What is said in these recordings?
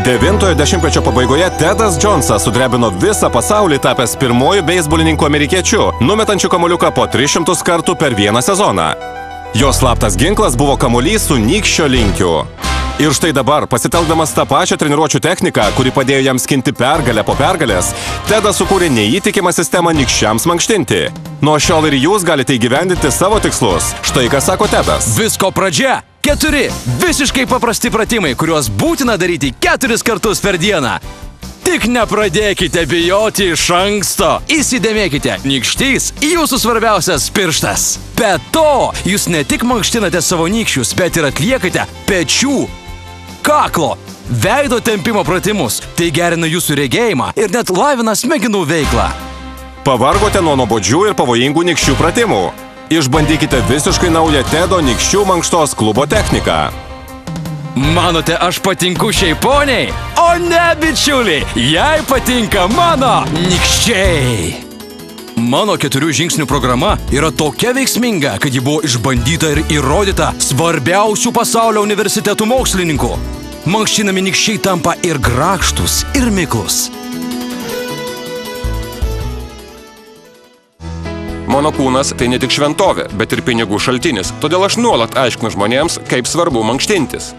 Devintojo dešimtmečio pabaigoje Tedas Jonesas sudrebino visą pasaulį, tapęs pirmuoju beisbolininku amerikiečiu, numetančiu kamuoliuką po 300 kartų per vieną sezoną. Jo slaptas ginklas buvo kamuolys su nykščio linkiu. Ir štai dabar, pasitelkdamas tą pačią treniruočių techniką, kuri padėjo jam skinti pergalę po pergalės, Tedas sukūrė neįtikimą sistemą nykščiams mankštinti. Nuo šiol ir jūs galite įgyvendinti savo tikslus. Štai ką sako Tedas. Visko pradžia. 4 visiškai paprasti pratimai, kuriuos būtina daryti 4 kartus per dieną. Tik nepradėkite bijoti iš anksto. Įsidėmėkite, nykštys jūsų svarbiausias pirštas. Be to, jūs ne tik mankštinate savo nykščius, bet ir atliekate pečių, kaklo, veido tempimo pratimus. Tai gerina jūsų regėjimą ir net lavina smegenų veiklą. Pavargote nuo nuobodžių ir pavojingų nykščių pratimų. Išbandykite visiškai naują Tedo nykščių mankštos klubo techniką. Manote, aš patinku šiai poniai? O ne, bičiuliai, jai patinka mano nykščiai. Mano 4 žingsnių programa yra tokia veiksminga, kad ji buvo išbandyta ir įrodyta svarbiausių pasaulio universitetų mokslininkų. Mankštinami nykščiai tampa ir grakštus, ir miklus. Mano kūnas tai ne tik šventovė, bet ir pinigų šaltinis. Todėl aš nuolat aiškinu žmonėms, kaip svarbu mankštintis.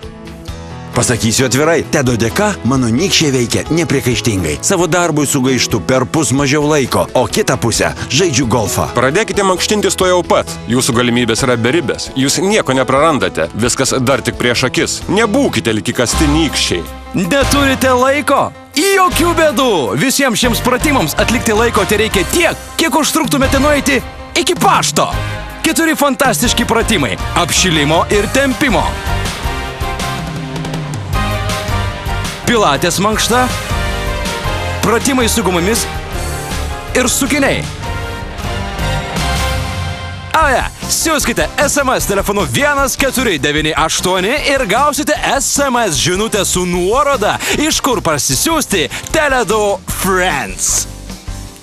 Pasakysiu atvirai, Tedo dėka mano nykščiai veikia nepriekaištingai. Savo darbui sugaištu perpus mažiau laiko, o kitą pusę žaidžiu golfą. Pradėkite mankštintis to jau pat. Jūsų galimybės yra beribės. Jūs nieko neprarandate. Viskas dar tik prieš akis. Nebūkite lyg įkasti nykščiai. Neturite laiko? Jokių bėdų! Visiems šiems pratimams atlikti laiko tai reikia tiek, kiek užtruktumėte nueiti iki pašto. 4 fantastiški pratimai – apšilimo ir tempimo. Pilatės mankšta, pratimai su gumomis ir sukiniai. Siųskite SMS telefonu 1498 ir gausite SMS žinutę su nuoroda, iš kur parsisiųsti Tele2 Friends.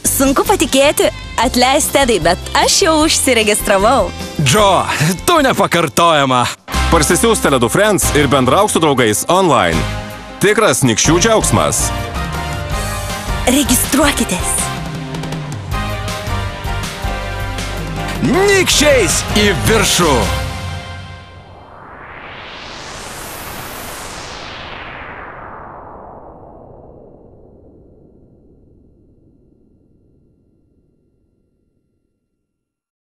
Sunku patikėti, atleisk Tedai, bet aš jau užsiregistravau. Džo, tu nepakartojama. Parsisiųs Tele2 Friends ir bendrauk su draugais online. Tikras nykščių džiaugsmas. Registruokitės. Nykščiais į viršų.